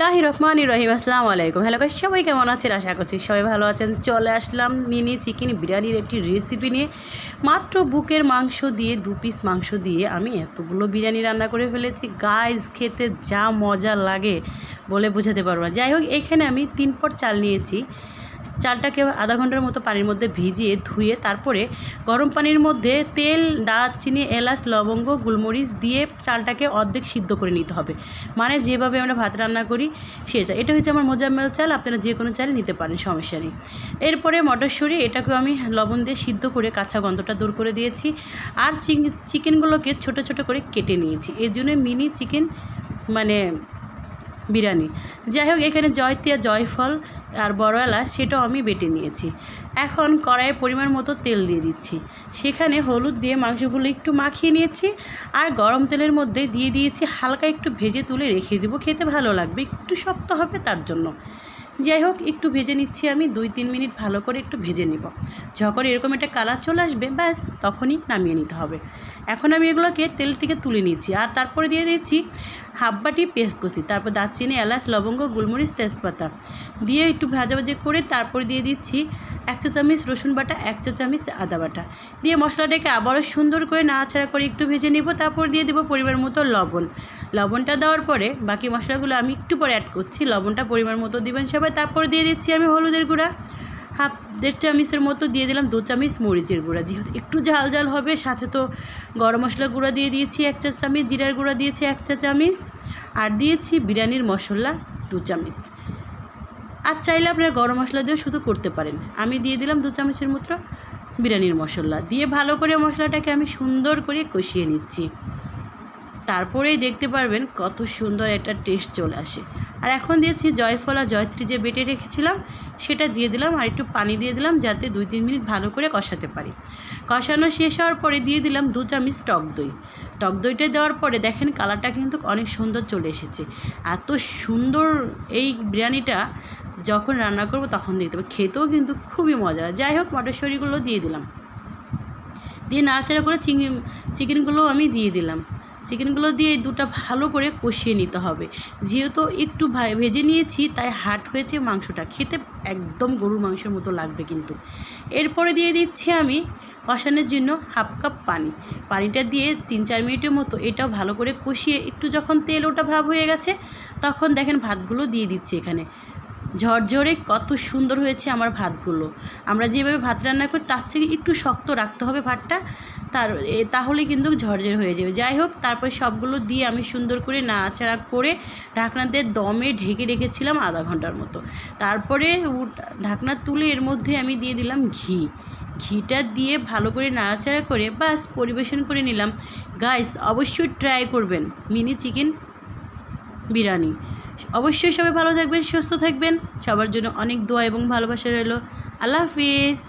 বিসমিল্লাহির রহমানির রহিম। আসসালামু আলাইকুম। হ্যালো গাইস, সবাই কেমন আছেন? আশা করছি সবাই ভালো আছেন। চলে আসলাম মিনি চিকেন বিরিয়ানির একটি রেসিপি নিয়ে। মাত্র বুকের মাংস দিয়ে 2 পিস মাংস দিয়ে আমি এতগুলো বিরিয়ানি রান্না করে ফেলেছি গাইস, খেতে যা মজা লাগে বলে বোঝাতে পারবো না। যাই হোক, এখানে আমি 3 পট চাল নিয়েছি। চালটাকে আধা ঘন্টার মতো পানির মধ্যে ভিজিয়ে ধুয়ে তারপরে গরম পানির মধ্যে তেল, দারচিনি, এলাচ, লবঙ্গ, গোলমরিচ দিয়ে চালটাকে অর্ধেক সিদ্ধ করে নিতে হবে। মানে যেভাবে আমরা ভাত রান্না করি সে চাল। এটা হচ্ছে আমার মোজাম্মেল চাল, আপনারা যে কোনো চাল নিতে পারেন, সমস্যা নেই। এরপরে মটরশুঁটি, এটাকেও আমি লবণ দিয়ে সিদ্ধ করে কাঁচা গন্ধটা দূর করে দিয়েছি। আর চিকেনগুলোকে ছোট ছোট করে কেটে নিয়েছি। এই জন্য মিনি চিকেন মানে বিরিয়ানি। যাই হোক, এখানে জয়তিয়া, জয়ফল আর বড় এলাচ সেটাও আমি বেটে নিয়েছি। এখন কড়াইয়ে পরিমাণ মতো তেল দিয়ে দিচ্ছি। সেখানে হলুদ দিয়ে মাংসগুলো একটু মাখিয়ে নিয়েছি আর গরম তেলের মধ্যে দিয়ে দিয়েছি। হালকা একটু ভেজে তুলে রেখে দেবো, খেতে ভালো লাগবে, একটু শক্ত হবে তার জন্য। যাই হোক, একটু ভেজে নিচ্ছি আমি, 2-3 মিনিট ভালো করে একটু ভেজে নিব। যখন এরকম একটা কালার চলে আসবে ব্যাস তখনই নামিয়ে নিতে হবে। এখন আমি এগুলোকে তেল থেকে তুলে নিচ্ছি আর তারপরে দিয়ে দিচ্ছি হাফ বাটি পেস্ট কুচি, তারপর দারচিনি, এলাচ, লবঙ্গ, গোলমরিচ, তেজপাতা দিয়ে একটু ভাজাভাজি করে তারপর দিয়ে দিচ্ছি 1 চা চামচ রসুন বাটা, 1 চা চামচ আদা বাটা দিয়ে মশলাটাকে আবারও সুন্দর করে নাড়াচাড়া করে একটু ভেজে নেব। তারপর দিয়ে দেবো পরিমাণ মতো লবণটা দেওয়ার পরে বাকি মশলাগুলো আমি একটু পরে অ্যাড করছি। লবণটা পরিমাণ মতো দিবেন সবাই। তারপর দিয়ে দিচ্ছি আমি হলুদের গুঁড়া 1.5 চামচের মতো, দিয়ে দিলাম 2 চামচ মরিচের গুঁড়া, যেহেতু একটু ঝাল ঝাল হবে। সাথে তো গরম মশলা গুঁড়া দিয়ে দিয়েছি 1 চা চামচ, জিরার গুঁড়া দিয়েছি 1 চা চামচ, আর দিয়েছি বিরিয়ানির মশলা 2 চামচ। আর চাইলে আপনারা গরম মশলা দিয়েও শুধু করতে পারেন। আমি দিয়ে দিলাম 2 চামচের মতো বিরিয়ানির মশলা দিয়ে ভালো করে মশলাটাকে আমি সুন্দর করে কষিয়ে নিচ্ছি। তারপরেই দেখতে পারবেন কত সুন্দর একটা টেস্ট চলে আসে। আর এখন দিয়েছি জয়ফল আর জয়ত্রী যে বেটে রেখেছিলাম সেটা দিয়ে দিলাম আর একটু পানি দিয়ে দিলাম যাতে 2-3 মিনিট ভালো করে কষাতে পারি। কষানো শেষ হওয়ার পরে দিয়ে দিলাম 2 চামচ টক দইটা দেওয়ার পরে দেখেন কালারটা কিন্তু অনেক সুন্দর চলে এসেছে। এত সুন্দর এই বিরিয়ানিটা যখন রান্না করব তখন দিতে হবে, খেতেও কিন্তু খুবই মজা। যাই হোক, মটরশুঁটিগুলো দিয়ে দিলাম, দিয়ে নাড়াচাড়া করে চিকেনগুলো আমি দিয়ে দিলাম। চিকেনগুলো দিয়ে দুটো ভালো করে কষিয়ে নিতে হবে। যেহেতু একটু ভেজে নিয়েছি তাই হার্ড হয়েছে মাংসটা, খেতে একদম গরুর মাংসের মতো লাগবে কিন্তু। এরপরে দিয়ে দিচ্ছি আমি কষানোর জন্য হাফ কাপ পানিটা দিয়ে 3-4 মিনিটের মতো এটাও ভালো করে কষিয়ে একটু যখন তেল ওটা ভাব হয়ে গেছে তখন দেখেন ভাতগুলো দিয়ে দিচ্ছি। এখানে ঝরঝরে কত সুন্দর হয়েছে আমার ভাতগুলো। আমরা যেভাবে ভাত রান্না করি তার থেকে একটু শক্ত রাখতে হবে ভাতটা, তাহলে কিন্তু ঝরঝরে হয়ে যাবে। যাই হোক, তারপরে সবগুলো দিয়ে আমি সুন্দর করে নাড়াচাড়া করে ঢাকনা দিয়ে দমে ঢেকে রেখেছিলাম আধা ঘন্টার মতো। তারপরে ঢাকনা তুলে এর মধ্যে আমি দিয়ে দিলাম ঘিটা দিয়ে ভালো করে নাড়াচাড়া করে বাস পরিবেশন করে নিলাম। গাইস, অবশ্যই ট্রাই করবেন মিনি চিকেন বিরিয়ানি। অবশ্যই সবাই ভালো থাকবেন, সুস্থ থাকবেন। সবার জন্য অনেক দোয়া এবং ভালোবাসা রইল। আল্লাহ হাফিজ।